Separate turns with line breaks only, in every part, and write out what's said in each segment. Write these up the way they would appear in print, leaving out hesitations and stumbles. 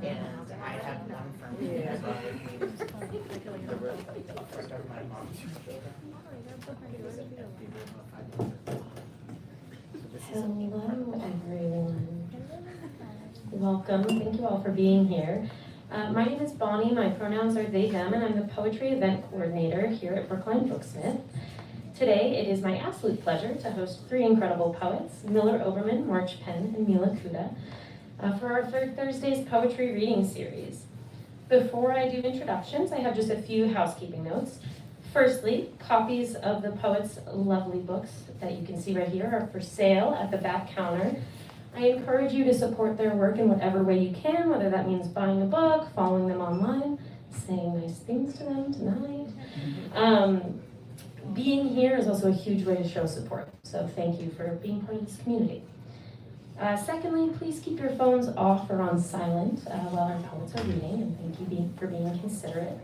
And I have one from a friend of my mom's children. It was an empty room of 500.
Hello, everyone. Welcome. Thank you all for being here. My name is Bonnie. My pronouns are they, them, and I'm the Poetry Event Coordinator here at Brookline Booksmith. Today, it is my absolute pleasure to host three incredible poets, Miller Oberman, March Penn, and Mila Cuda, for our third Thursday's poetry reading series. Before I do introductions, I have just a few housekeeping notes. Firstly, copies of the poets' lovely books that you can see right here are for sale at the back counter. I encourage you to support their work in whatever way you can, whether that means buying a book, following them online, saying nice things to them tonight. Being here is also a huge way to show support, so thank you for being part of this community. Secondly, please keep your phones off or on silent while our poets are reading, and thank you for being considerate.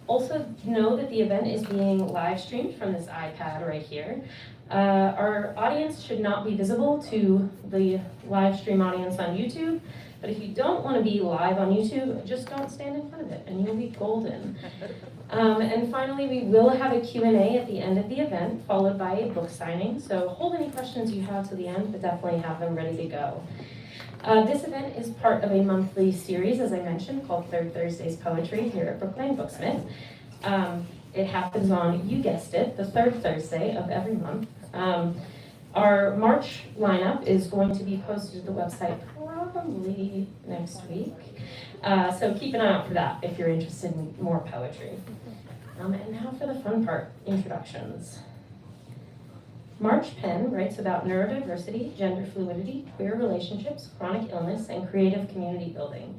Also know that the event is being live streamed from this iPad right here. Our audience should not be visible to the live stream audience on YouTube, but if you don't want to be live on YouTube, just don't stand in front of it and you'll be golden. And finally, we will have a Q&A at the end of the event, followed by a book signing, so hold any questions you have to the end, but definitely have them ready to go. This event is part of a monthly series, as I mentioned, called Third Thursday's Poetry here at Brookline Booksmith. It happens on, you guessed it, the third Thursday of every month. Our March lineup is going to be posted to the website probably next week. So keep an eye out for that if you're interested in more poetry. And now for the fun part, introductions. March Penn writes about neurodiversity, gender fluidity, queer relationships, chronic illness, and creative community building.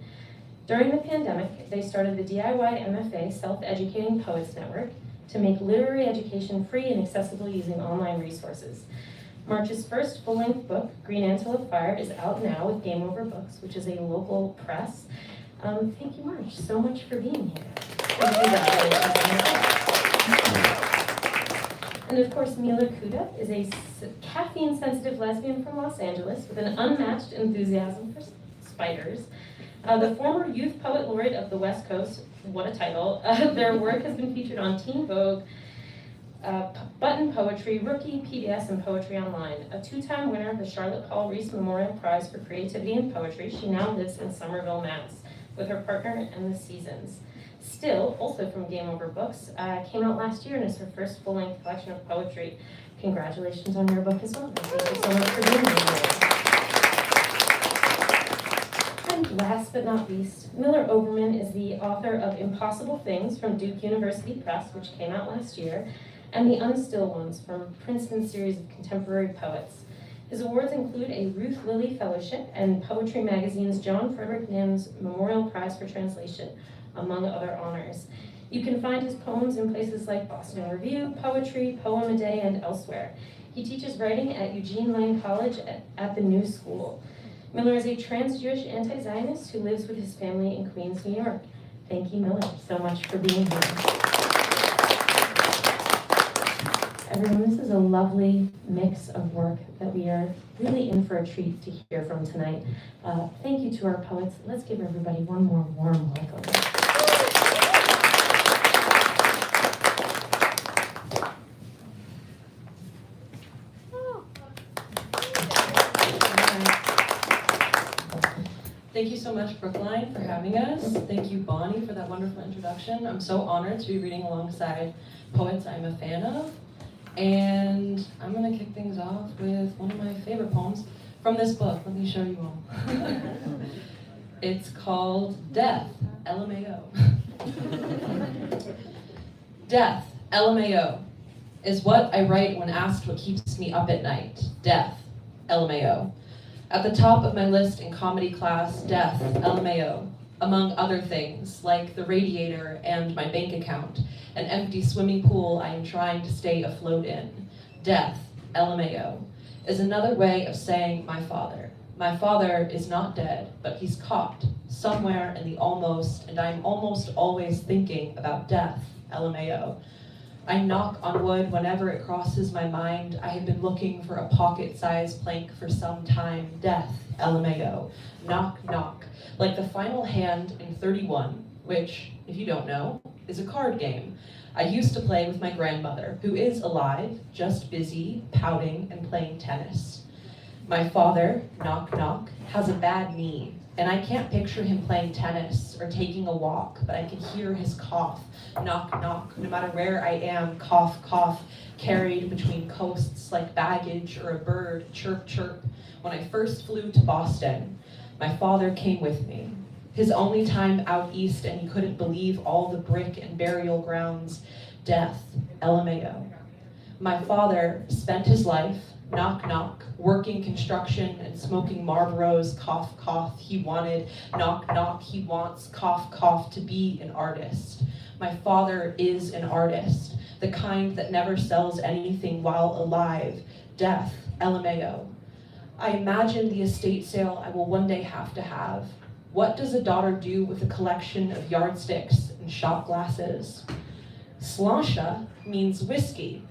During the pandemic, they started the DIY MFA Self-Educating Poets Network to make literary education free and accessible using online resources. March's first full-length book, Green Antelope Fire, is out now with Game Over Books, which is a local press. Thank you, March, so much for being here. And of course, Mila Cuda is a caffeine-sensitive lesbian from Los Angeles with an unmatched enthusiasm for spiders. The former Youth Poet Laureate of the West Coast, what a title. Their work has been featured on Teen Vogue, Button Poetry, Rookie, PBS, and Poetry Online. A two-time winner of the Charlotte Paul Reese Memorial Prize for Creativity in Poetry, she now lives in Somerville, Mass. with her partner and the Seasons. Still, also from Game Over Books, came out last year and is her first full-length collection of poetry. Congratulations on your book as well. Thank you so much for being here. And last but not least, Miller Oberman is the author of Impossible Things from Duke University Press, which came out last year, and The Unstill Ones from Princeton series of contemporary poets. His awards include a Ruth Lilly Fellowship and Poetry Magazine's John Frederick Nims Memorial Prize for Translation, among other honors. You can find his poems in places like Boston Review, Poetry, Poem a Day, and elsewhere. He teaches writing at Eugene Lang College at the New School. Miller is a trans-Jewish anti-Zionist who lives with his family in Queens, New York. Thank you, Miller, so much for being here. Everyone, this is a lovely mix of work that we are really in for a treat to hear from tonight. Thank you to our poets. Let's give everybody one more warm welcome.
Thank you so much, Brookline, for having us. Thank you, Bonnie, for that wonderful introduction. I'm so honored to be reading alongside poets I'm a fan of. And I'm going to kick things off with one of my favorite poems from this book. Let me show you all. It's called Death, LMAO. Death, LMAO, is what I write when asked what keeps me up at night. Death, LMAO. At the top of my list in comedy class, death, LMAO, among other things, like the radiator and my bank account, an empty swimming pool I am trying to stay afloat in. Death, LMAO, is another way of saying my father. My father is not dead, but he's caught somewhere in the almost, and I'm almost always thinking about death, LMAO. I knock on wood whenever it crosses my mind. I have been looking for a pocket-sized plank for some time. Death, LMAO. Knock, knock. like the final hand in 31, which, if you don't know, is a card game I used to play with my grandmother, who is alive, just busy, pouting, and playing tennis. My father, knock knock, has a bad knee, and I can't picture him playing tennis or taking a walk, but I can hear his cough, knock knock, no matter where I am, cough cough, carried between coasts like baggage or a bird, chirp chirp. When I first flew to Boston, my father came with me. His only time out east, and he couldn't believe all the brick and burial grounds, death, LMAO. My father spent his life, knock knock, working construction and smoking Marlboros, cough cough. He wanted, knock knock, he wants, cough cough, to be an artist. My father is an artist, the kind that never sells anything while alive, death, LMAO. I imagine the estate sale I will one day have to have. What does a daughter do with a collection of yardsticks and shot glasses? Sláinte means whiskey,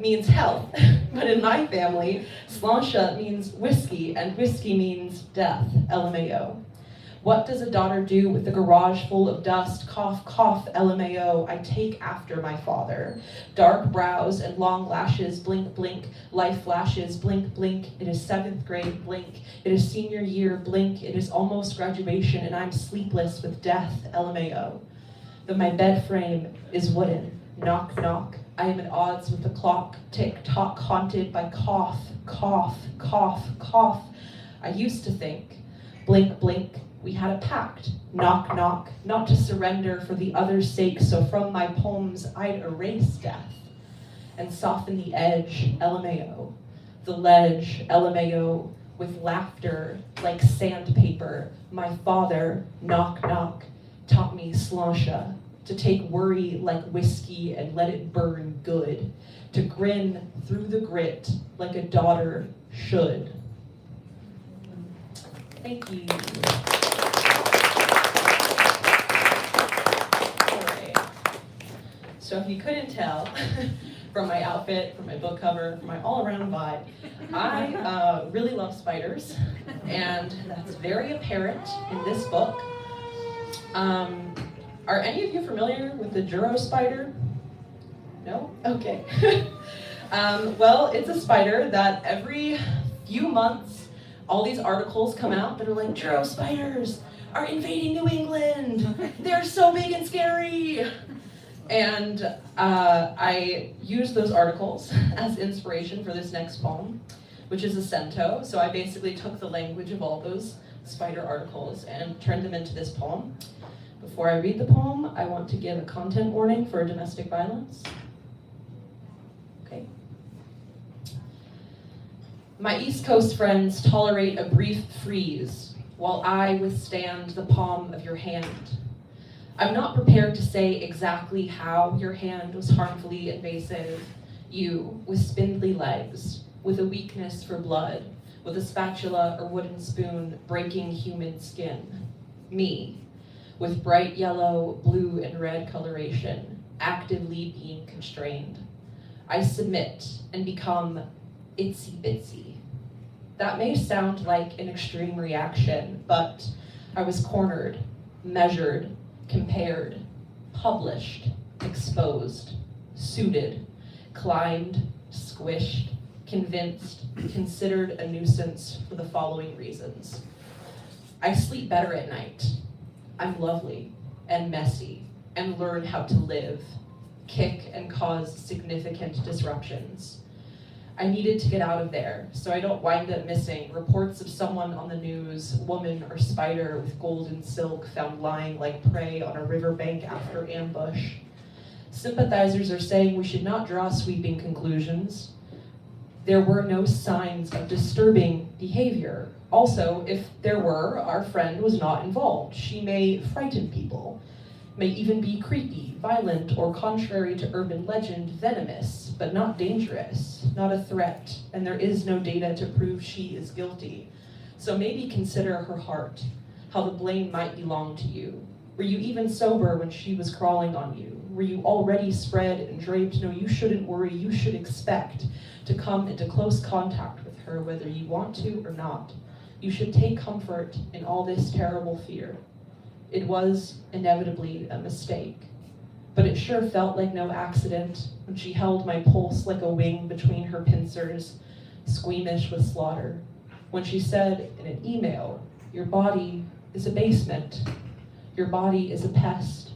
means health. But in my family, sláinte means whiskey, and whiskey means death, LMAO. What does a daughter do with a garage full of dust? Cough, cough, LMAO. I take after my father. Dark brows and long lashes, blink, blink. Life flashes, blink, blink. It is 7th grade, blink. It is senior year, blink. It is almost graduation, and I'm sleepless with death, LMAO. But my bed frame is wooden. Knock, knock. I am at odds with the clock. Tick tock, haunted by cough, cough, cough, cough. I used to think, blink, blink. We had a pact, knock, knock, not to surrender for the other's sake, so from my poems I'd erase death and soften the edge, LMAO, the ledge, LMAO, with laughter like sandpaper. My father, knock, knock, taught me sláinte, to take worry like whiskey and let it burn good, to grin through the grit like a daughter should. Thank you. So if you couldn't tell from my outfit, from my book cover, from my all-around vibe, I really love spiders, and that's very apparent in this book. Are any of you familiar with the Juro spider? No? Okay. Well, it's a spider that every few months, all these articles come out that are like, Juro spiders are invading New England. They're so big and scary. And I used those articles as inspiration for this next poem, which is a cento. So I basically took the language of all those spider articles and turned them into this poem. Before I read the poem, I want to give a content warning for domestic violence. Okay. My East Coast friends tolerate a brief freeze while I withstand the palm of your hand. I'm not prepared to say exactly how your hand was harmfully invasive. You, with spindly legs, with a weakness for blood, with a spatula or wooden spoon breaking human skin. Me, with bright yellow, blue, and red coloration, actively being constrained. I submit and become itsy bitsy. That may sound like an extreme reaction, but I was cornered, measured, compared, published, exposed, suited, climbed, squished, convinced, considered a nuisance for the following reasons. I sleep better at night. I'm lovely and messy and learn how to live, kick and cause significant disruptions. I needed to get out of there so I don't wind up missing reports of someone on the news, woman or spider with golden silk found lying like prey on a riverbank after ambush. Sympathizers are saying we should not draw sweeping conclusions. There were no signs of disturbing behavior. Also, if there were, our friend was not involved. She may frighten people, may even be creepy, violent, or contrary to urban legend, venomous, but not dangerous, not a threat, and there is no data to prove she is guilty. So maybe consider her heart, how the blame might belong to you. Were you even sober when she was crawling on you? Were you already spread and draped? No, you shouldn't worry, you should expect to come into close contact with her whether you want to or not. You should take comfort in all this terrible fear. It was inevitably a mistake, but it sure felt like no accident when she held my pulse like a wing between her pincers, squeamish with slaughter. When she said in an email, "Your body is a basement. Your body is a pest.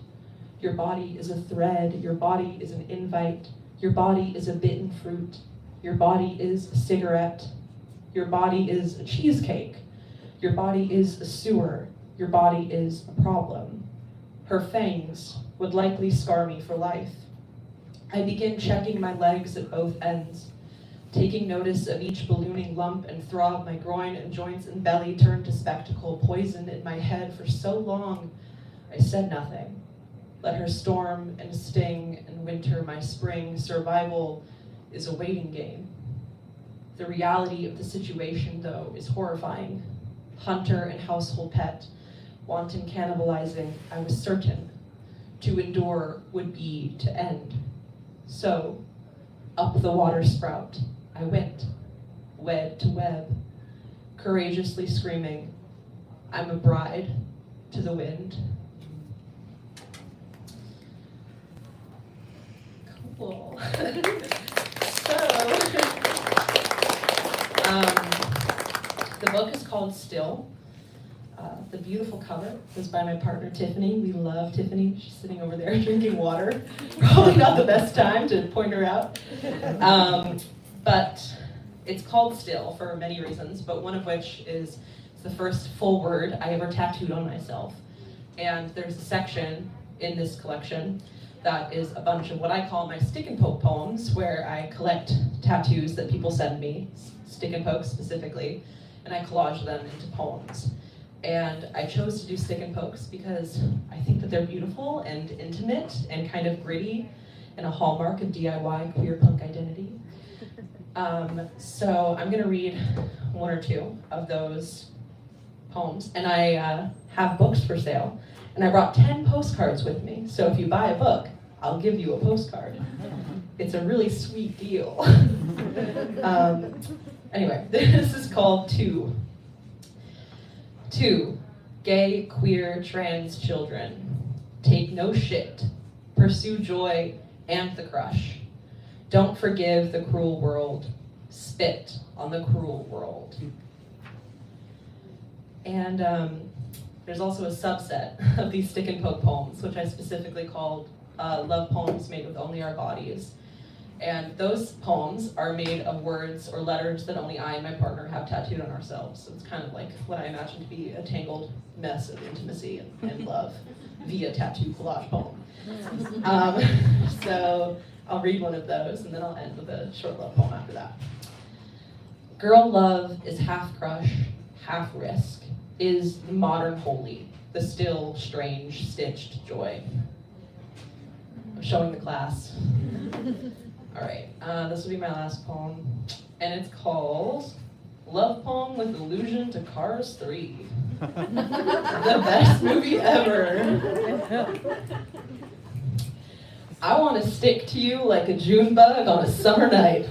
Your body is a thread. Your body is an invite. Your body is a bitten fruit. Your body is a cigarette. Your body is a cheesecake. Your body is a sewer. Your body is a problem." Her fangs would likely scar me for life. I begin checking my legs at both ends, taking notice of each ballooning lump and throb. My groin and joints and belly turned to spectacle, poison in my head for so long. I said nothing. Let her storm and sting and winter my spring. Survival is a waiting game. The reality of the situation, though, is horrifying. Hunter and household pet, wanton cannibalizing, I was certain. To endure would be to end. So, up the water sprout, I went, wed to web, courageously screaming, "I'm a bride to the wind." Cool. The book is called Still. The beautiful cover was by my partner Tiffany. We love Tiffany. She's sitting over there drinking water. Probably not the best time to point her out. But it's called Still for many reasons, but one of which is the first full word I ever tattooed on myself. And there's a section in this collection that is a bunch of what I call my stick and poke poems, where I collect tattoos that people send me, stick and poke specifically, and I collage them into poems. And I chose to do stick and pokes because I think that they're beautiful and intimate and kind of gritty and a hallmark of DIY queer punk identity. So I'm gonna read one or two of those poems, and I have books for sale. And I brought 10 postcards with me, so if you buy a book, I'll give you a postcard. It's a really sweet deal. Anyway, this is called Two. Two, gay, queer, trans children. Take no shit. Pursue joy and the crush. Don't forgive the cruel world. Spit on the cruel world. And there's also a subset of these stick and poke poems, which I specifically called love poems made with only our bodies. And those poems are made of words or letters that only I and my partner have tattooed on ourselves. So it's kind of like what I imagine to be a tangled mess of intimacy and love via tattoo collage poem. So I'll read one of those and then I'll end with a short love poem after that. Girl love is half crush, half risk, is the modern holy, the still, strange, stitched joy. I'm showing the class. All right, this will be my last poem, and it's called Love Poem with Allusion to Cars 3. The best movie ever. I want to stick to you like a June bug on a summer night.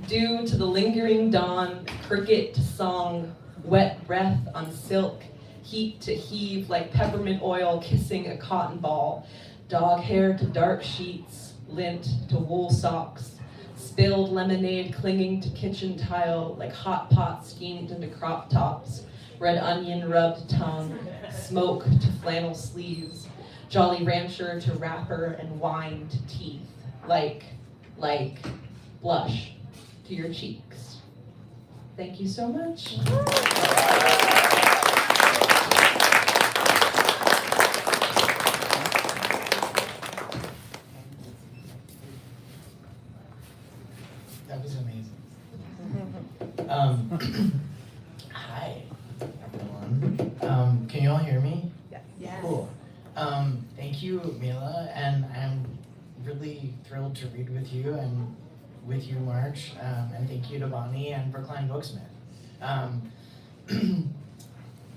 Due to the lingering dawn, cricket to song, wet breath on silk, heat to heave like peppermint oil kissing a cotton ball, dog hair to dark sheets, lint to wool socks, spilled lemonade clinging to kitchen tile like hot pot steamed into crop tops, red onion rubbed tongue, smoke to flannel sleeves, Jolly Rancher to wrapper and wine to teeth, like blush to your cheeks. Thank you so much.
That was amazing. Hi, everyone. Can you all hear me?
Yes.
Cool. Thank you, Mila, and I'm really thrilled to read with you and with you, March, and thank you to Bonnie and Brookline Booksmith.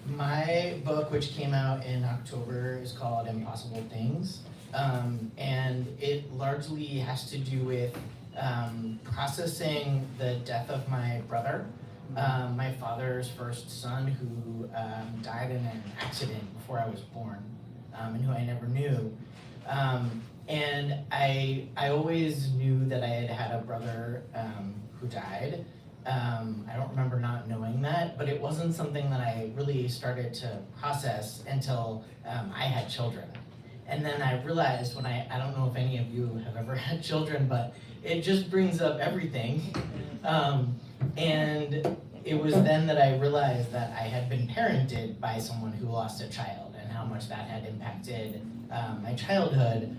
My book, which came out in October, is called Impossible Things, and it largely has to do with processing the death of my brother, my father's first son who died in an accident before I was born, and who I never knew. And I always knew that I had a brother who died. I don't remember not knowing that, but it wasn't something that I really started to process until I had children. And then I realized when I don't know if any of you have ever had children, but it just brings up everything. And it was then that I realized that I had been parented by someone who lost a child and how much that had impacted my childhood.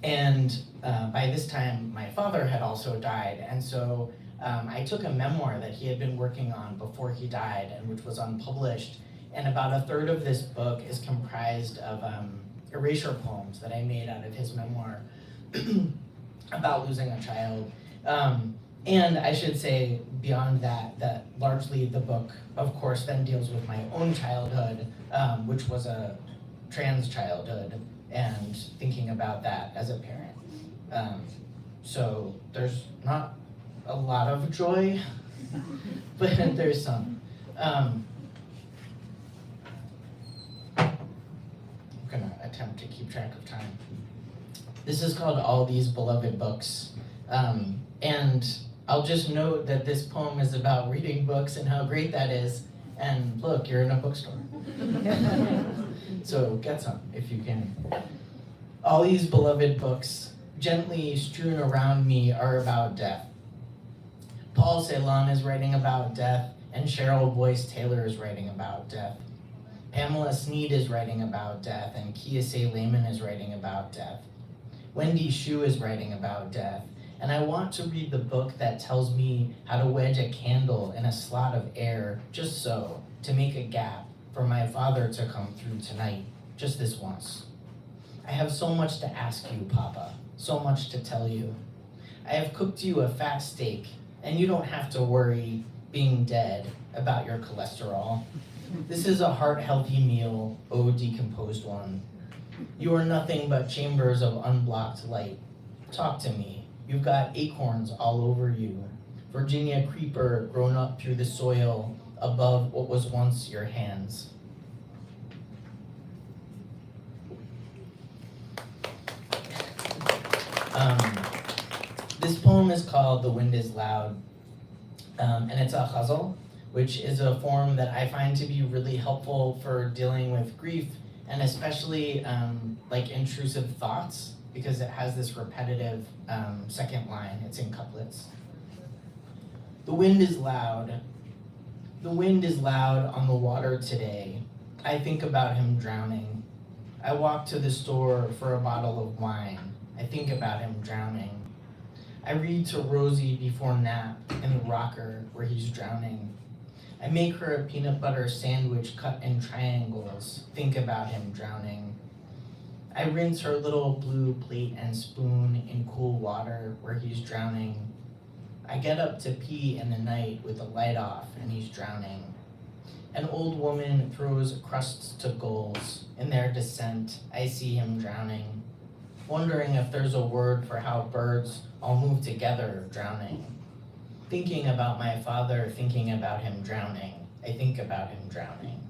And by this time, my father had also died. And so I took a memoir that he had been working on before he died, and which was unpublished. And about a third of this book is comprised of erasure poems that I made out of his memoir about losing a child. And I should say, beyond that, that largely the book, of course, then deals with my own childhood, which was a trans childhood, and thinking about that as a parent. So there's not a lot of joy, but there's some. I'm gonna attempt to keep track of time. This is called All These Beloved Books. And I'll just note that this poem is about reading books and how great that is. And look, you're in a bookstore. So get some if you can. All these beloved books, gently strewn around me, are about death. Paul Celan is writing about death, and Cheryl Boyce Taylor is writing about death. Pamela Sneed is writing about death, and Kiese Lehman is writing about death. Wendy Xu is writing about death, and I want to read the book that tells me how to wedge a candle in a slot of air, just so, to make a gap for my father to come through tonight, just this once. I have so much to ask you, Papa, so much to tell you. I have cooked you a fat steak, and you don't have to worry, being dead, about your cholesterol. This is a heart-healthy meal, oh decomposed one. You are nothing but chambers of unblocked light. Talk to me. You've got acorns all over you. Virginia creeper grown up through the soil above what was once your hands. This poem is called The Wind is Loud, and it's a ghazal, which is a form that I find to be really helpful for dealing with grief, and especially like intrusive thoughts, because it has this repetitive second line. It's in couplets. The wind is loud. The wind is loud on the water today. I think about him drowning. I walk to the store for a bottle of wine. I think about him drowning. I read to Rosie before nap in the rocker where he's drowning. I make her a peanut butter sandwich cut in triangles. Think about him drowning. I rinse her little blue plate and spoon in cool water where he's drowning. I get up to pee in the night with the light off and he's drowning. An old woman throws crusts to gulls. In their descent, I see him drowning. Wondering if there's a word for how birds all move together, drowning. Thinking about my father, thinking about him drowning. I think about him drowning.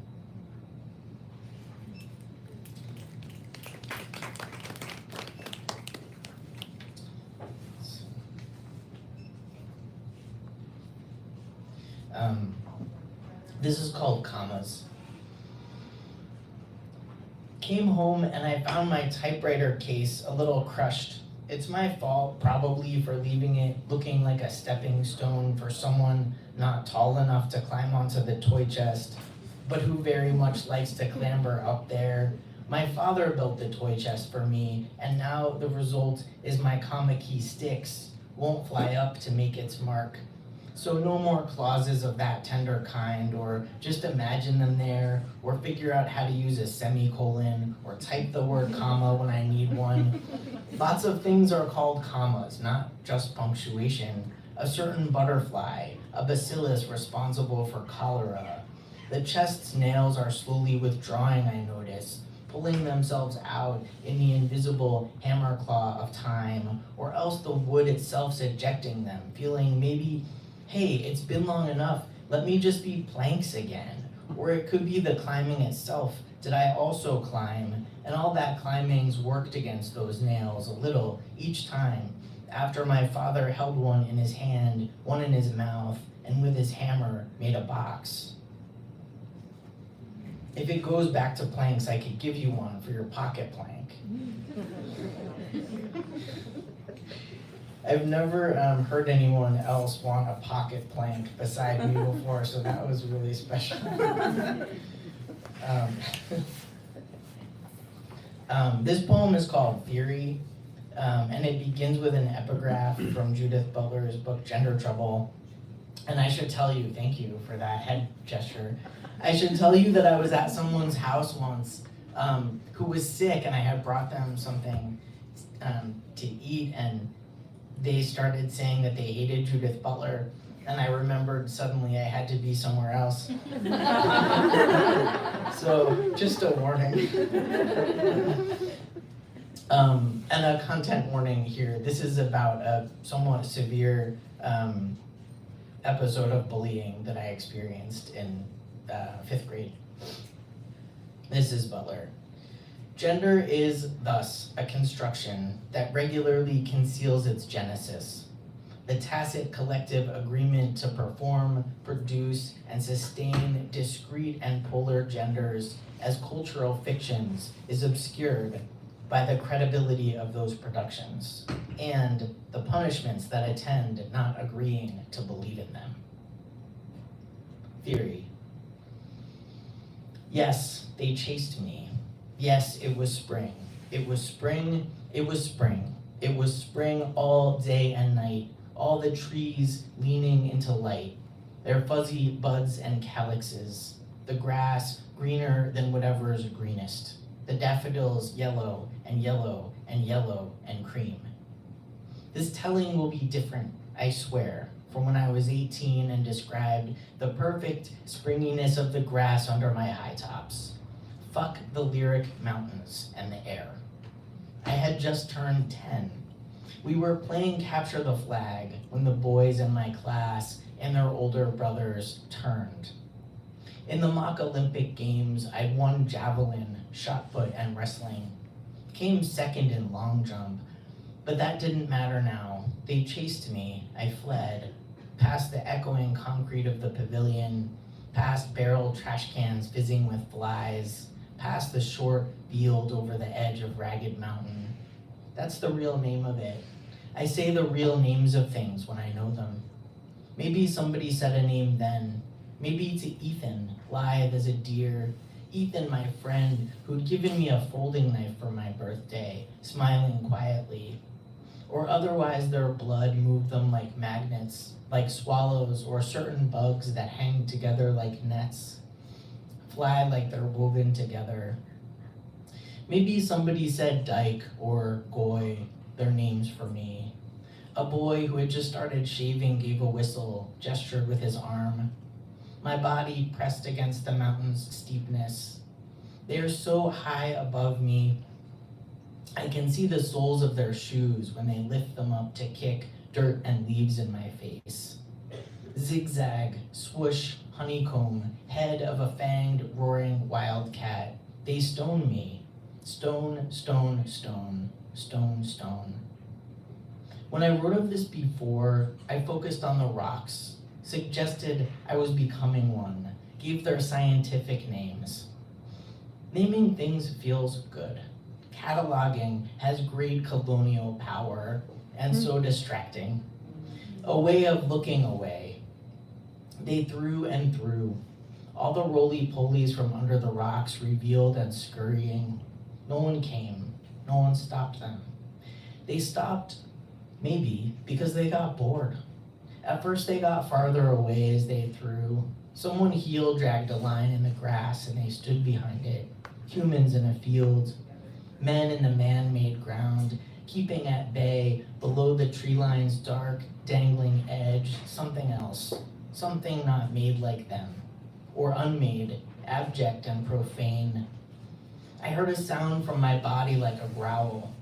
This is called Commas. Came home and I found my typewriter case a little crushed. It's my fault, probably, for leaving it looking like a stepping stone for someone not tall enough to climb onto the toy chest, but who very much likes to clamber up there. My father built the toy chest for me, and now the result is my comic key sticks, won't fly up to make its mark. So no more clauses of that tender kind, or just imagine them there, or figure out how to use a semicolon, or type the word comma when I need one. Lots of things are called commas, not just punctuation. A certain butterfly, a bacillus responsible for cholera. The chest's nails are slowly withdrawing, I notice, pulling themselves out in the invisible hammer claw of time, or else the wood itself's ejecting them, feeling maybe Hey, it's been long enough. Let me just be planks again. Or it could be the climbing itself. Did I also climb? And all that climbing's worked against those nails a little each time. After my father held one in his hand, one in his mouth, and with his hammer made a box. If it goes back to planks, I could give you one for your pocket plank. I've never heard anyone else want a pocket plank beside me before, so that was really special. This poem is called Theory, and it begins with an epigraph from Judith Butler's book Gender Trouble. And I should tell you, thank you for that head gesture. I should tell you that I was at someone's house once who was sick, and I had brought them something to eat, and they started saying that they hated Judith Butler, and I remembered suddenly I had to be somewhere else. So, just a warning. And a content warning here. This is about a somewhat severe episode of bullying that I experienced in 5th grade. This is Butler. Gender is thus a construction that regularly conceals its genesis, the tacit collective agreement to perform, produce, and sustain discrete and polar genders as cultural fictions is obscured by the credibility of those productions and the punishments that attend not agreeing to believe in them. Theory. Yes, they chased me. Yes, it was spring. It was spring. It was spring. It was spring all day and night, all the trees leaning into light, their fuzzy buds and calyxes, the grass greener than whatever is greenest, the daffodils yellow and yellow and yellow and cream. This telling will be different, I swear, from when I was 18 and described the perfect springiness of the grass under my high tops. Fuck the lyric mountains and the air. I had just turned 10. We were playing capture the flag when the boys in my class and their older brothers turned. In the mock Olympic Games, I won javelin, shot put, and wrestling. Came second in long jump, but that didn't matter now. They chased me, I fled, past the echoing concrete of the pavilion, past barrel trash cans fizzing with flies, past the short field over the edge of Ragged Mountain. That's the real name of it. I say the real names of things when I know them. Maybe somebody said a name then. Maybe to Ethan, lithe as a deer. Ethan, my friend, who'd given me a folding knife for my birthday, smiling quietly. Or otherwise their blood moved them like magnets, like swallows or certain bugs that hang together like nets, fly like they're woven together. Maybe somebody said Dyke or Goy, their names for me. A boy who had just started shaving gave a whistle, gestured with his arm. My body pressed against the mountain's steepness. They are so high above me, I can see the soles of their shoes when they lift them up to kick dirt and leaves in my face. Zigzag, swoosh, honeycomb, head of a fanged, roaring wildcat. They stone me. Stone, stone, stone, stone, stone. When I wrote of this before, I focused on the rocks, suggested I was becoming one, gave their scientific names. Naming things feels good. Cataloging has great colonial power and so distracting. A way of looking away. They threw and threw. All the roly-polies from under the rocks revealed and scurrying. No one came. No one stopped them. They stopped, maybe, because they got bored. At first they got farther away as they threw. Someone heel dragged a line in the grass and they stood behind it. Humans in a field. Men in the man-made ground, keeping at bay below the tree line's dark, dangling edge, something else. Something not made like them. Or unmade, abject and profane. I heard a sound from my body like a growl.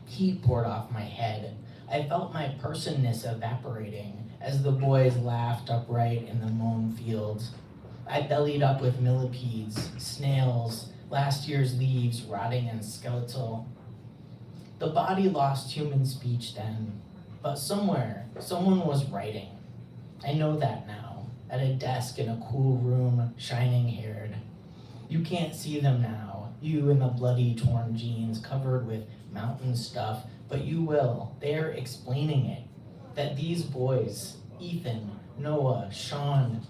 Heat poured off my head. I felt my personness evaporating as the boys laughed upright in the mown fields. I bellied up with millipedes, snails, last year's leaves rotting and skeletal. The body lost human speech then, but somewhere, someone was writing. I know that now, at a desk in a cool room, shining-haired. You can't see them now, you in the bloody torn jeans covered with mountain stuff, but you will. They're explaining it. That these boys, Ethan, Noah, Sean,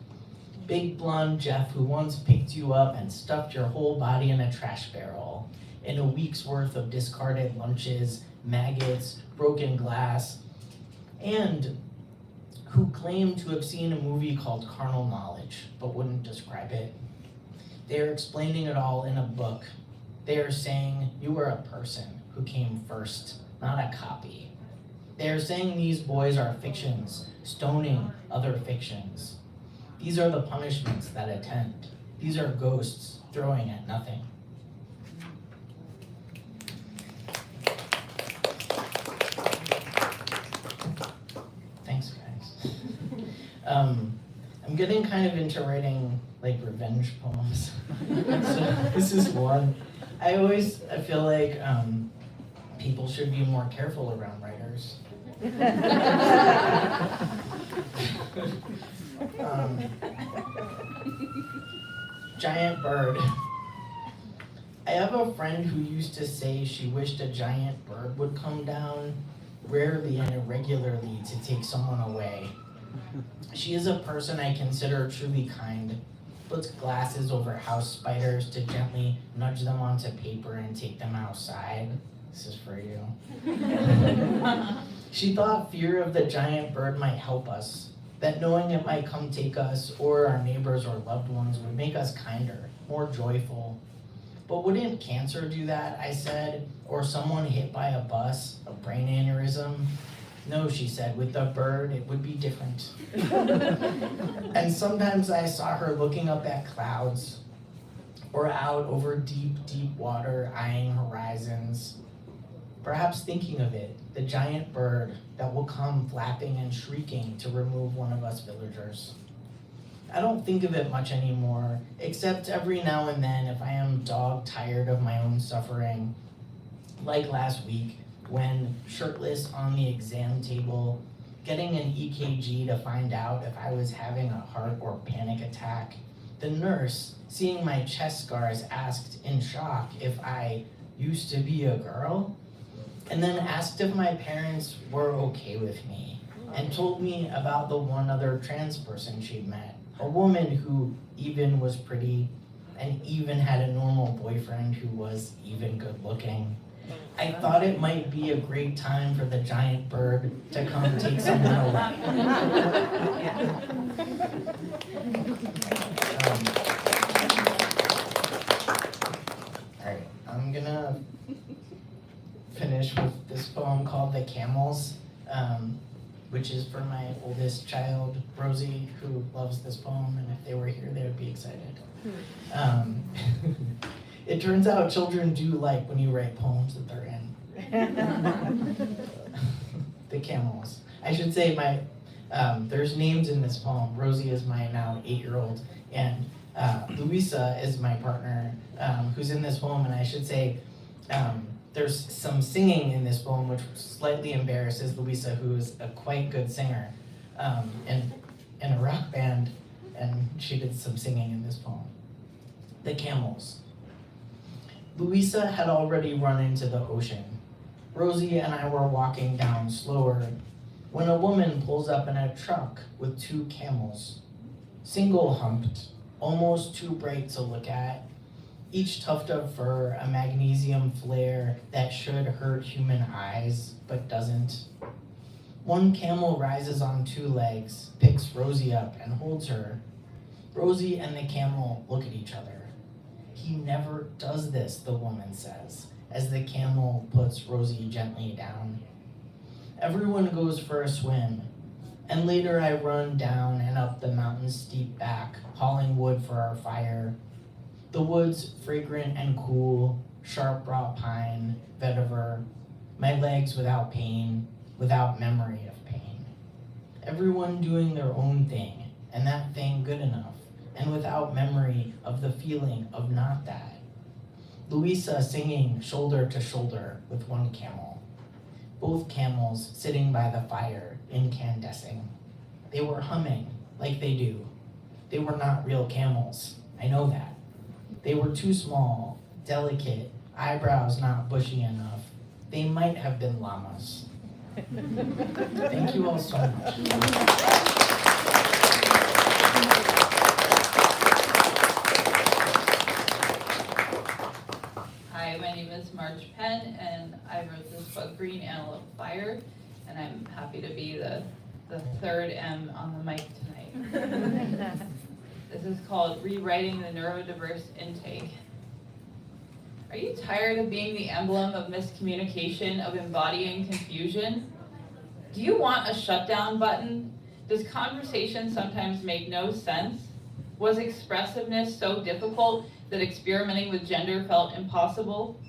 big blonde Jeff who once picked you up and stuffed your whole body in a trash barrel, in a week's worth of discarded lunches, maggots, broken glass, and who claimed to have seen a movie called Carnal Knowledge, but wouldn't describe it. They're explaining it all in a book. They are saying you are a person who came first, not a copy. They are saying these boys are fictions, stoning other fictions. These are the punishments that attend. These are ghosts throwing at nothing. Thanks, guys. I'm getting kind of into writing like revenge poems. So this is one. I feel like people should be more careful around writers. Giant bird. I have a friend who used to say she wished a giant bird would come down, rarely and irregularly, to take someone away. She is a person I consider truly kind, puts glasses over house spiders to gently nudge them onto paper and take them outside. This is for you. She thought fear of the giant bird might help us, that knowing it might come take us or our neighbors or loved ones would make us kinder, more joyful. But wouldn't cancer do that, I said, or someone hit by a bus, a brain aneurysm? No, she said, with the bird, it would be different. And sometimes I saw her looking up at clouds or out over deep, deep water, eyeing horizons. Perhaps thinking of it, the giant bird that will come flapping and shrieking to remove one of us villagers. I don't think of it much anymore, except every now and then if I am dog-tired of my own suffering, like last week, when, shirtless on the exam table, getting an EKG to find out if I was having a heart or panic attack, the nurse, seeing my chest scars, asked in shock if I used to be a girl, and then asked if my parents were okay with me, and told me about the one other trans person she'd met, a woman who even was pretty, and even had a normal boyfriend who was even good looking. I thought it might be a great time for the giant bird to come take someone away. Alright, I'm gonna finish with this poem called The Camels, which is for my oldest child, Rosie, who loves this poem, and if they were here, they would be excited. It turns out children do like when you write poems that they're in. The Camels. I should say there's names in this poem. Rosie is my now 8-year-old, and Luisa is my partner, who's in this poem, and I should say there's some singing in this poem which slightly embarrasses Luisa, who is a quite good singer in a rock band, and she did some singing in this poem. The Camels. Luisa had already run into the ocean. Rosie and I were walking down slower when a woman pulls up in a truck with 2 camels, single-humped, almost too bright to look at, each tuft of fur a magnesium flare that should hurt human eyes, but doesn't. One camel rises on 2 legs, picks Rosie up, and holds her. Rosie and the camel look at each other. He never does this, the woman says, as the camel puts Rosie gently down. Everyone goes for a swim, and later I run down and up the mountain's steep back, hauling wood for our fire. The wood's fragrant and cool, sharp raw pine, vetiver, my legs without pain, without memory of pain. Everyone doing their own thing, and that thing good enough, and without memory of the feeling of not that. Louisa singing shoulder to shoulder with one camel. Both camels sitting by the fire, incandescing. They were humming like they do. They were not real camels, I know that. They were too small, delicate, eyebrows not bushy enough. They might have been llamas. Thank you all so much.
Hi, my name is March Penn, and I wrote this book, Green Antelope Fire, and I'm happy to be the third M on the mic tonight. This is called Rewriting the Neurodiverse Intake. Are you tired of being the emblem of miscommunication, of embodying confusion? Do you want a shutdown button? Does conversation sometimes make no sense? Was expressiveness so difficult that experimenting with gender felt impossible?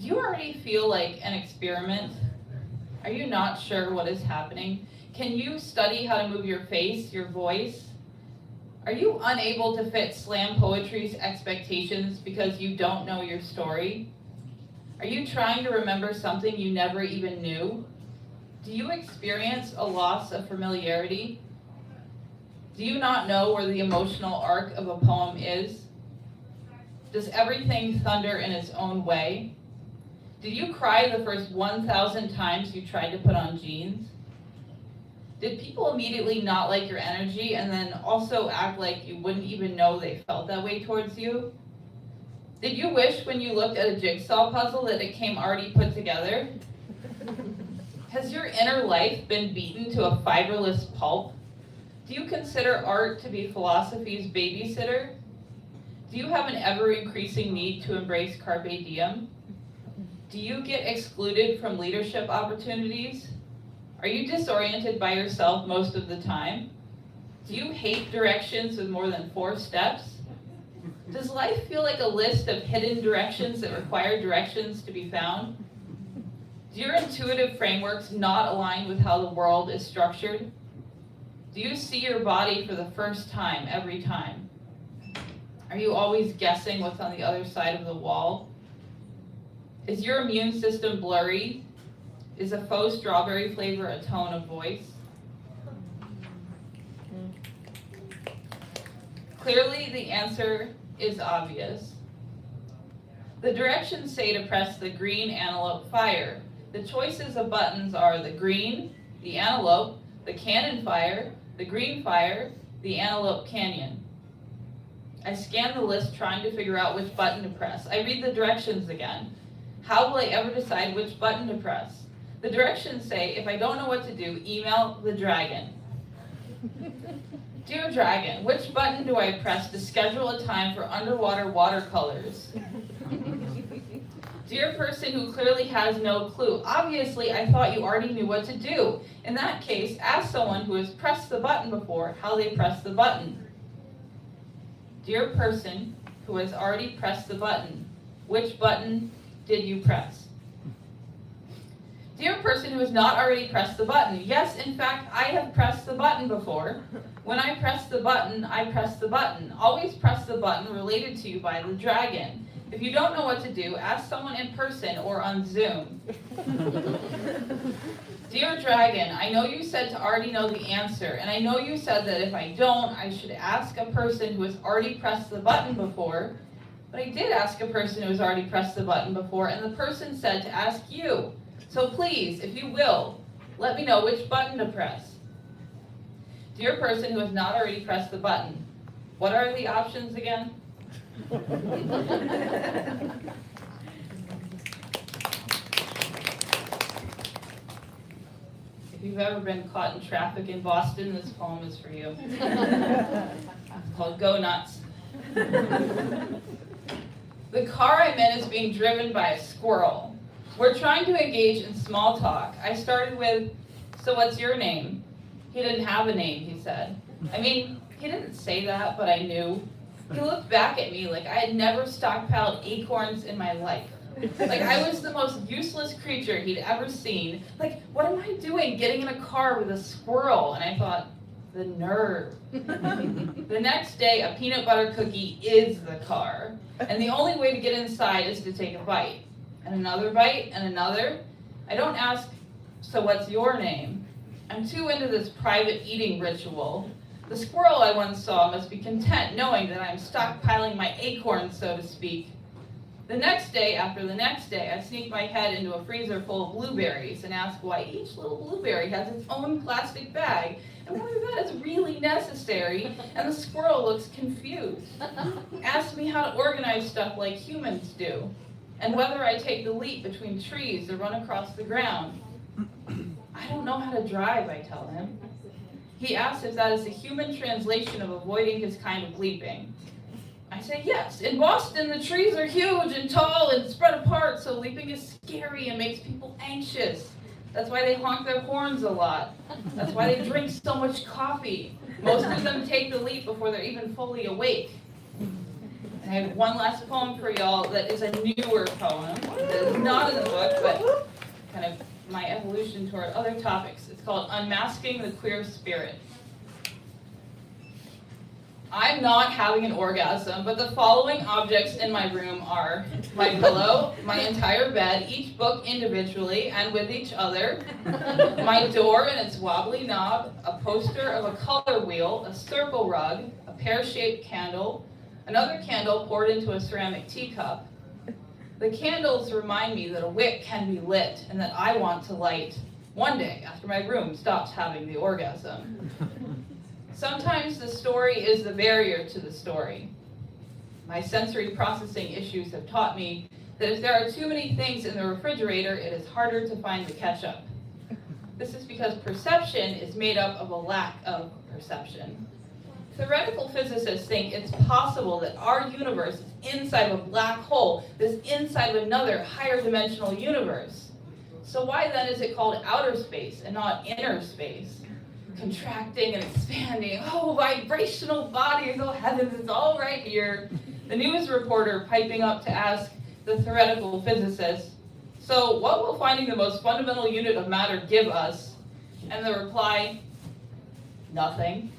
Do you already feel like an experiment? Are you not sure what is happening? Can you study how to move your face, your voice? Are you unable to fit slam poetry's expectations because you don't know your story? Are you trying to remember something you never even knew? Do you experience a loss of familiarity? Do you not know where the emotional arc of a poem is? Does everything thunder in its own way? Did you cry the first 1,000 times you tried to put on jeans? Did people immediately not like your energy and then also act like you wouldn't even know they felt that way towards you? Did you wish when you looked at a jigsaw puzzle that it came already put together? Has your inner life been beaten to a fiberless pulp? Do you consider art to be philosophy's babysitter? Do you have an ever-increasing need to embrace carpe diem? Do you get excluded from leadership opportunities? Are you disoriented by yourself most of the time? Do you hate directions with more than 4 steps? Does life feel like a list of hidden directions that require directions to be found? Do your intuitive frameworks not align with how the world is structured? Do you see your body for the first time every time? Are you always guessing what's on the other side of the wall? Is your immune system blurry? Is a faux strawberry flavor a tone of voice? Clearly, the answer is obvious. The directions say to press the green antelope fire. The choices of buttons are the green, the antelope, the cannon fire, the green fire, the antelope canyon. I scan the list trying to figure out which button to press. I read the directions again. How will I ever decide which button to press? The directions say, if I don't know what to do, email the dragon. Dear dragon, which button do I press to schedule a time for underwater watercolors? Dear person who clearly has no clue, obviously I thought you already knew what to do. In that case, ask someone who has pressed the button before how they press the button. Dear person who has already pressed the button, which button did you press? Dear person who has not already pressed the button, yes, in fact, I have pressed the button before. When I press the button, I press the button. Always press the button related to you by the dragon. If you don't know what to do, ask someone in person or on Zoom. Dear dragon, I know you said to already know the answer, and I know you said that if I don't, I should ask a person who has already pressed the button before. But I did ask a person who has already pressed the button before, and the person said to ask you. So please, if you will, let me know which button to press. Dear person who has not already pressed the button, what are the options again? If you've ever been caught in traffic in Boston, this poem is for you. It's called Go Nuts. The car I'm in is being driven by a squirrel. We're trying to engage in small talk. I started with, so what's your name? He didn't have a name, he said. I mean, he didn't say that, but I knew. He looked back at me like I had never stockpiled acorns in my life. Like, I was the most useless creature he'd ever seen. Like, what am I doing getting in a car with a squirrel? And I thought, the nerve. The next day, a peanut butter cookie is the car. And the only way to get inside is to take a bite. And another bite, and another. I don't ask, so what's your name? I'm too into this private eating ritual. The squirrel I once saw must be content knowing that I'm stockpiling my acorns, so to speak. The next day, after the next day, I sneak my head into a freezer full of blueberries and ask why each little blueberry has its own plastic bag and whether that is really necessary, and the squirrel looks confused. Asks me how to organize stuff like humans do, and whether I take the leap between trees or run across the ground. I don't know how to drive, I tell him. He asks if that is the human translation of avoiding his kind of leaping. I say yes. In Boston, the trees are huge and tall and spread apart, so leaping is scary and makes people anxious. That's why they honk their horns a lot. That's why they drink so much coffee. Most of them take the leap before they're even fully awake. And I have one last poem for y'all that is a newer poem. It's not in the book, but kind of my evolution toward other topics. It's called Unmasking the Queer Spirit. I'm not having an orgasm, but the following objects in my room are my pillow, my entire bed, each book individually and with each other, my door and its wobbly knob, a poster of a color wheel, a circle rug, a pear-shaped candle, another candle poured into a ceramic teacup. The candles remind me that a wick can be lit and that I want to light one day after my room stops having the orgasm. Sometimes the story is the barrier to the story. My sensory processing issues have taught me that if there are too many things in the refrigerator, it is harder to find the ketchup. This is because perception is made up of a lack of perception. Theoretical physicists think it's possible that our universe is inside of a black hole that's inside of another higher dimensional universe. So why then is it called outer space and not inner space? Contracting and expanding, oh, vibrational bodies, oh heavens, it's all right here. The news reporter piping up to ask the theoretical physicist, so what will finding the most fundamental unit of matter give us? And the reply, nothing.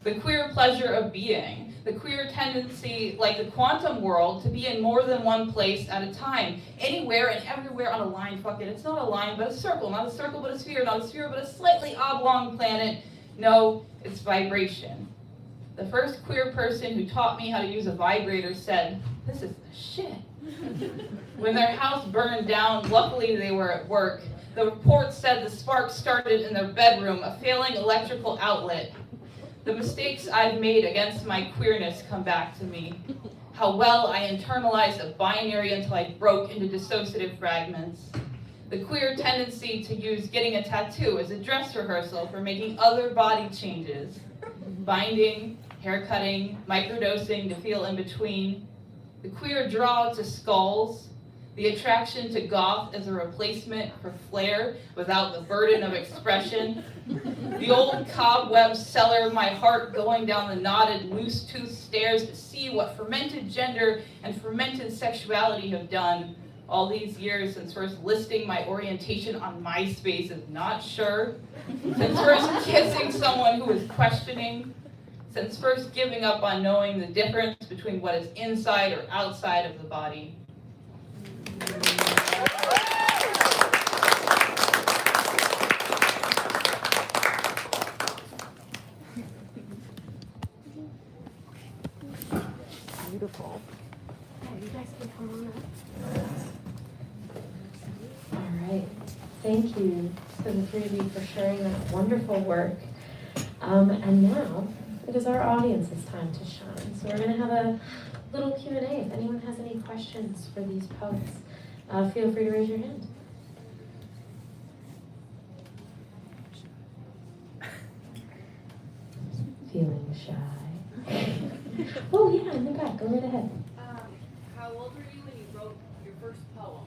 The queer pleasure of being, the queer tendency, like the quantum world, to be in more than one place at a time, anywhere and everywhere on a line. Fuck it, it's not a line, but a circle, not a circle, but a sphere, not a sphere, but a slightly oblong planet. No, it's vibration. The first queer person who taught me how to use a vibrator said, this is the shit. When their house burned down, luckily they were at work. The report said the spark started in their bedroom, a failing electrical outlet. The mistakes I've made against my queerness come back to me. How well I internalized a binary until I broke into dissociative fragments. The queer tendency to use getting a tattoo as a dress rehearsal for making other body changes. Binding, haircutting, microdosing to feel in between. The queer draw to skulls. The attraction to goth as a replacement for flair without the burden of expression. The old cobweb cellar of my heart going down the knotted, loose-toothed stairs to see what fermented gender and fermented sexuality have done all these years since first listing my orientation on MySpace as not sure, since first kissing someone who was questioning, since first giving up on knowing the difference between what is inside or outside of the body.
Beautiful.
You guys can come on up. All right. Thank you to the three of you for sharing that wonderful work. And now it is our audience's time to shine. So we're going to have a little Q&A. If anyone has any questions for these poets, feel free to raise your hand. Feeling shy. Oh yeah, in the back. Go right ahead.
How old were you when you wrote your first poem?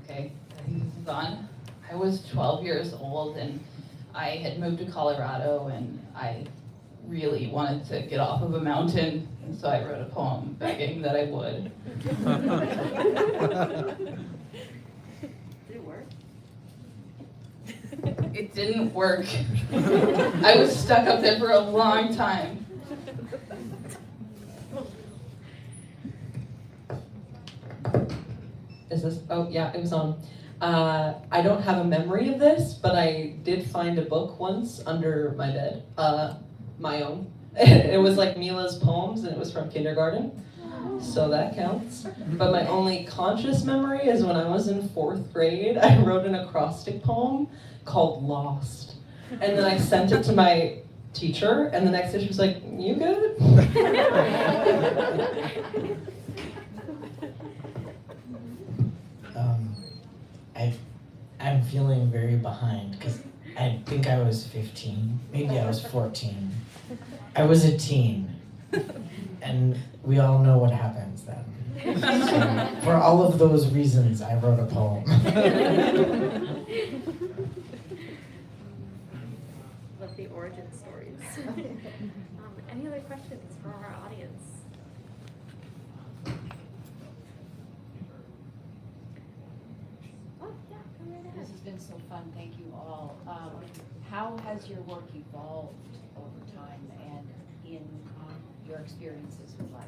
Okay, I think this is on. I was 12 years old, and I had moved to Colorado and I really wanted to get off of a mountain, and so I wrote a poem begging that I would.
Did it work?
It didn't work. I was stuck up there for a long time.
Is this, oh yeah, it was on. I don't have a memory of this, but I did find a book once under my bed, my own. It was like Mila's poems and it was from kindergarten, so that counts. But my only conscious memory is when I was in 4th grade, I wrote an acrostic poem called Lost. And then I sent it to my teacher, and the next day she was like, "You good?"
I'm feeling very behind because I think I was 15, maybe I was 14. I was a teen, and we all know what happens then. So, for all of those reasons, I wrote a poem.
Love the origin stories. Any other questions for our audience? Oh, yeah, come right
This
ahead.
has been so fun, thank you all. How has your work evolved over time and in your experiences with life?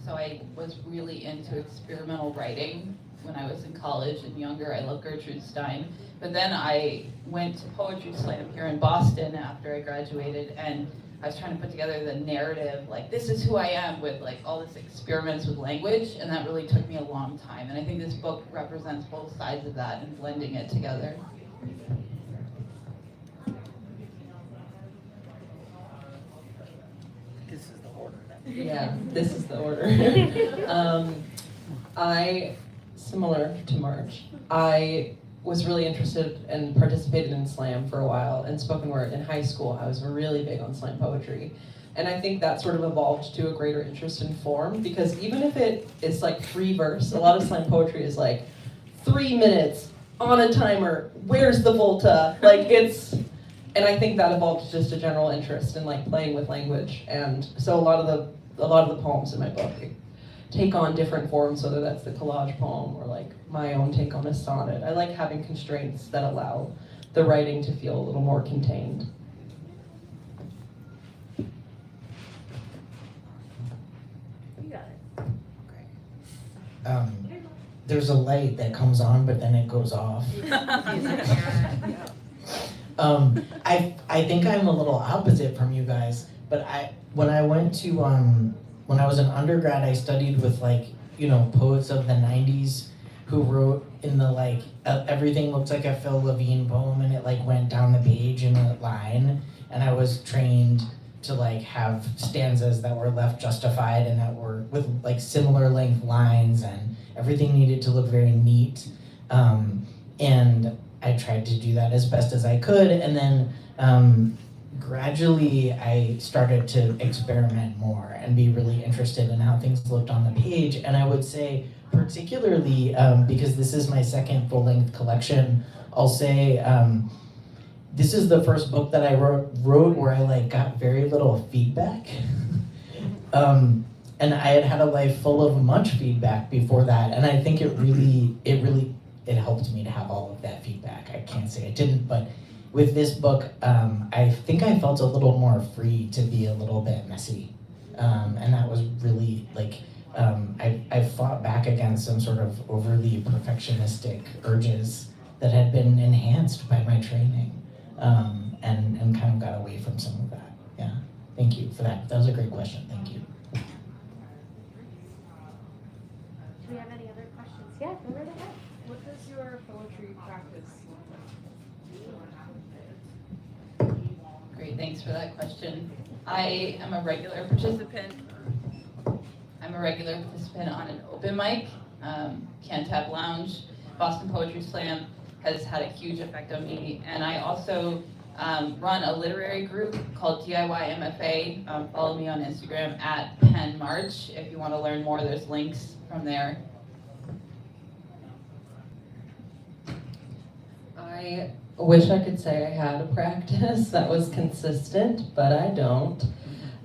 So I was really into experimental writing when I was in college and younger. I loved Gertrude Stein. But then I went to Poetry Slam here in Boston after I graduated, and I was trying to put together the narrative, like, this is who I am, with like all this experiments with language, and that really took me a long time. And I think this book represents both sides of that and blending it together.
This is the order.
Yeah, this is the order. Similar to March, I was really interested and participated in slam for a while and spoken word. In high school, I was really big on slam poetry. And I think that sort of evolved to a greater interest in form, because even if it is like free verse, a lot of slam poetry is like 3 minutes on a timer, where's the volta? Like and I think that evolved to just a general interest in like playing with language. And so a lot of the poems in my book take on different forms, whether that's the collage poem or like my own take on a sonnet. I like having constraints that allow the writing to feel a little more contained.
You got it.
There's a light that comes on, but then it goes off. I think I'm a little opposite from you guys, but when I went to when I was an undergrad, I studied with poets of the 90s who wrote in the everything looked like a Phil Levine poem, and it went down the page in a line, and I was trained to have stanzas that were left justified and that were with similar length lines, and everything needed to look very neat, and I tried to do that as best as I could, and then gradually I started to experiment more and be really interested in how things looked on the page. And I would say particularly, because this is my second full-length collection, I'll say this is the first book that I wrote where I got very little feedback. And I had a life full of much feedback before that, and I think it helped me to have all of that feedback. I can't say it didn't, but with this book, I think I felt a little more free to be a little bit messy. And that was really I fought back against some sort of overly perfectionistic urges that had been enhanced by my training, and kind of got away from some of that. Yeah, thank you for that. That was a great question, thank you.
Do we have any other questions? Yeah, go right ahead.
What does your poetry practice look like?
Great, thanks for that question. I am a regular participant. I'm a regular participant on an open mic, Cantab Lounge. Boston Poetry Slam has had a huge effect on me, and I also run a literary group called DIY MFA. Follow me on Instagram at Penn March if you want to learn more. There's links from there.
I wish I could say I had a practice that was consistent, but I don't.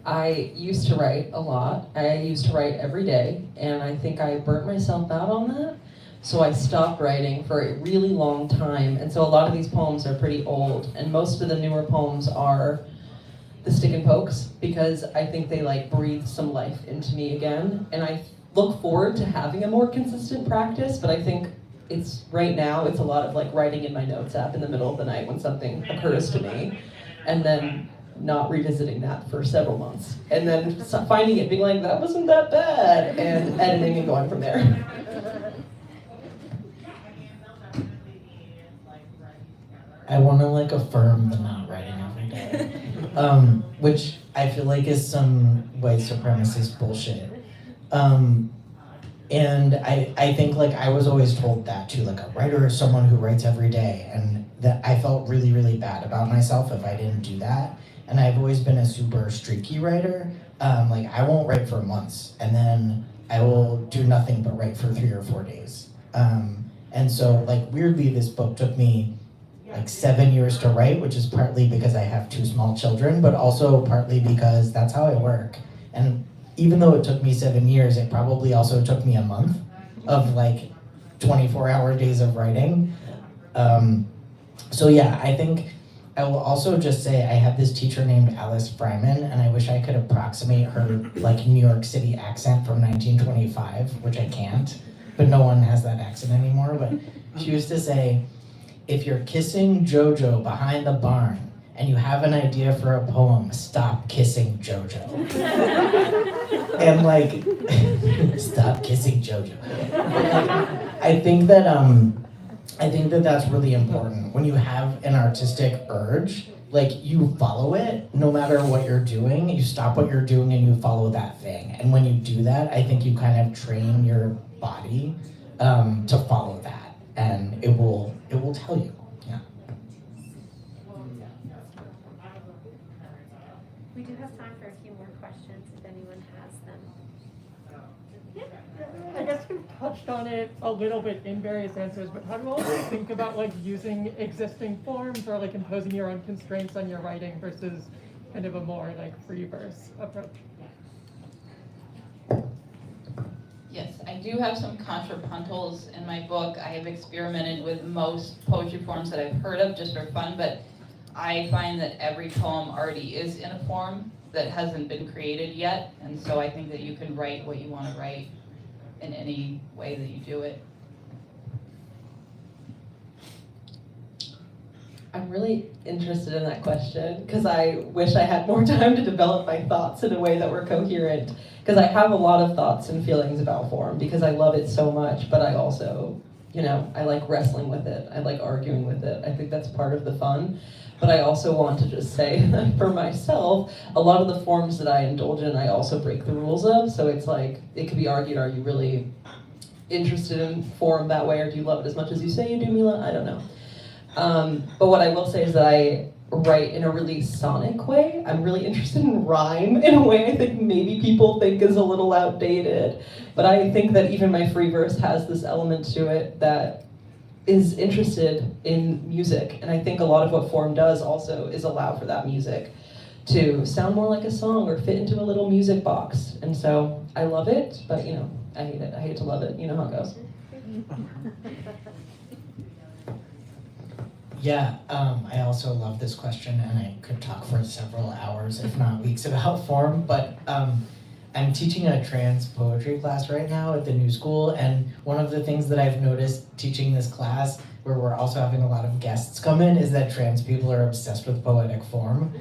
I used to write a lot. I used to write every day, and I think I burnt myself out on that. So I stopped writing for a really long time, and so a lot of these poems are pretty old, and most of the newer poems are the stick and pokes, because I think they like breathe some life into me again, and I look forward to having a more consistent practice, but I think right now it's a lot of like writing in my notes app in the middle of the night when something occurs to me, and then not revisiting that for several months, and then finding it being like, that wasn't that bad, and editing and going from there.
I want to like affirm the not writing every day, which I feel like is some white supremacist bullshit. And I think like I was always told that too, like a writer is someone who writes every day, and that I felt really, really bad about myself if I didn't do that. And I've always been a super streaky writer. Like I won't write for months, and then I will do nothing but write for 3 or 4 days. And so like weirdly, this book took me like 7 years to write, which is partly because I have 2 small children, but also partly because that's how I work. And even though it took me 7 years, it probably also took me a month of like 24-hour days of writing. So yeah, I think I will also just say I had this teacher named Alice Fryman, and I wish I could approximate her like New York City accent from 1925, which I can't, but no one has that accent anymore. But she used to say, if you're kissing Jojo behind the barn and you have an idea for a poem, stop kissing Jojo. And like, stop kissing Jojo. I think that that's really important. When you have an artistic urge, like you follow it no matter what you're doing. You stop what you're doing and you follow that thing. And when you do that, I think you kind of train your body to follow that, and it will tell you. Yeah.
We do have time for a few more questions if anyone has them.
I guess we've touched on it a little bit in various answers, but how do you always think about like using existing forms or like imposing your own constraints on your writing versus kind of a more like free verse approach?
Yes, I do have some contrapuntals in my book. I have experimented with most poetry forms that I've heard of just for fun, but I find that every poem already is in a form that hasn't been created yet, and so I think that you can write what you want to write in any way that you do it.
I'm really interested in that question because I wish I had more time to develop my thoughts in a way that were coherent, because I have a lot of thoughts and feelings about form because I love it so much, but I also, I like wrestling with it. I like arguing with it. I think that's part of the fun. But I also want to just say that for myself, a lot of the forms that I indulge in, I also break the rules of. So it's like, it could be argued, are you really interested in form that way, or do you love it as much as you say you do, Mila? I don't know. But what I will say is that I write in a really sonic way. I'm really interested in rhyme in a way I think maybe people think is a little outdated. But I think that even my free verse has this element to it that is interested in music. And I think a lot of what form does also is allow for that music to sound more like a song or fit into a little music box. And so I love it, but I hate it. I hate to love it. You know how it goes.
Yeah, I also love this question, and I could talk for several hours, if not weeks, about form, but I'm teaching a trans poetry class right now at the new school, and one of the things that I've noticed teaching this class, where we're also having a lot of guests come in, is that trans people are obsessed with poetic form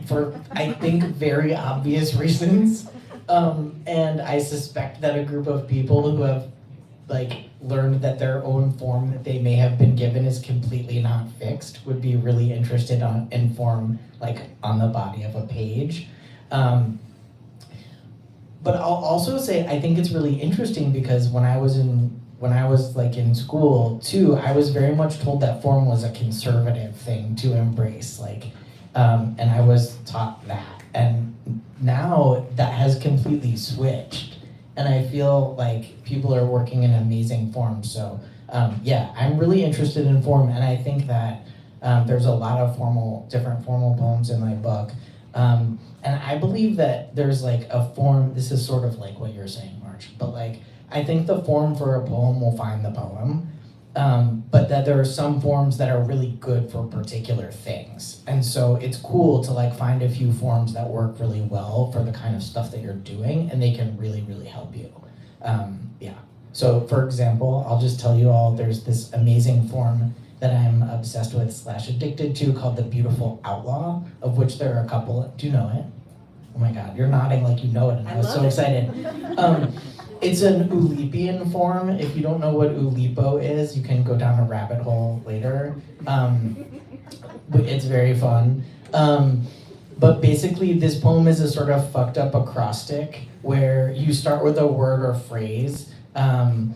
for, I think, very obvious reasons. And I suspect that a group of people who have learned that their own form that they may have been given is completely not fixed would be really interested in form on the body of a page. But I'll also say I think it's really interesting because when I was in school too, I was very much told that form was a conservative thing to embrace, and I was taught that. And now that has completely switched. And I feel like people are working in amazing forms. So yeah, I'm really interested in form, and I think that there's a lot of different formal poems in my book. And I believe that there's like a form, this is sort of like what you're saying, March, but like, I think the form for a poem will find the poem, but that there are some forms that are really good for particular things. And so it's cool to like find a few forms that work really well for the kind of stuff that you're doing, and they can really, really help you. Yeah. So for example, I'll just tell you all, there's this amazing form that I'm obsessed with / addicted to called the Beautiful Outlaw, of which there are a couple. Do you know it? Oh my God, you're nodding like you know it, and I was so excited. It's an Oulipian form. If you don't know what Oulipo is, you can go down a rabbit hole later. It's very fun. But basically, this poem is a sort of fucked up acrostic where you start with a word or phrase, and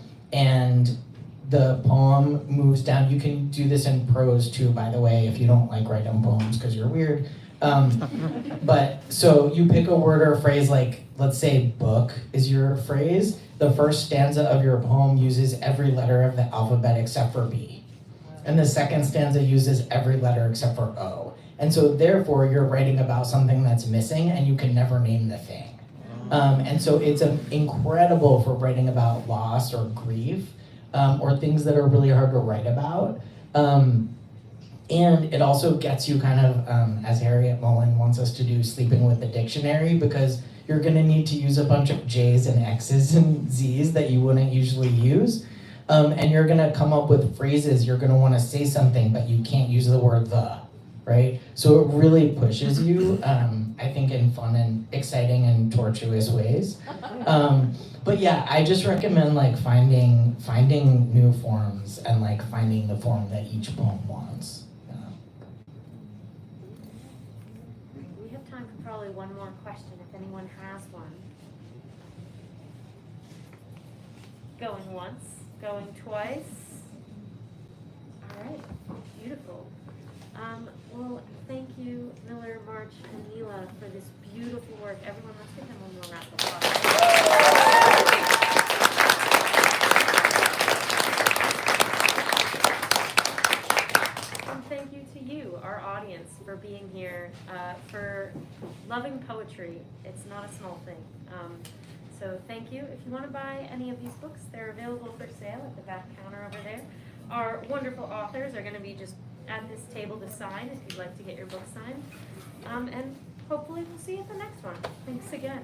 the poem moves down. You can do this in prose too, by the way, if you don't like writing poems because you're weird. But so you pick a word or a phrase, like let's say book is your phrase. The first stanza of your poem uses every letter of the alphabet except for B. And the second stanza uses every letter except for O. And so therefore you're writing about something that's missing and you can never name the thing. And so it's incredible for writing about loss or grief, or things that are really hard to write about. And it also gets you kind of, as Harriet Mullen wants us to do, sleeping with the dictionary, because you're gonna need to use a bunch of J's and X's and Z's that you wouldn't usually use. And you're gonna come up with phrases, you're gonna wanna say something, but you can't use the word the, right? So it really pushes you, I think, in fun and exciting and tortuous ways. But yeah, I just recommend like finding new forms and like finding the form that each poem wants.
We have time for probably one more question if anyone has one. Going once, going twice. All right, beautiful. Well, thank you, Miller, March, and Mila, for this beautiful work. Everyone, let's give them one more round of applause. And thank you to you, our audience, for being here, for loving poetry. It's not a small thing. So thank you. If you want to buy any of these books, they're available for sale at the back counter over there. Our wonderful authors are going to be just at this table to sign if you'd like to get your book signed. And hopefully we'll see you at the next one. Thanks again.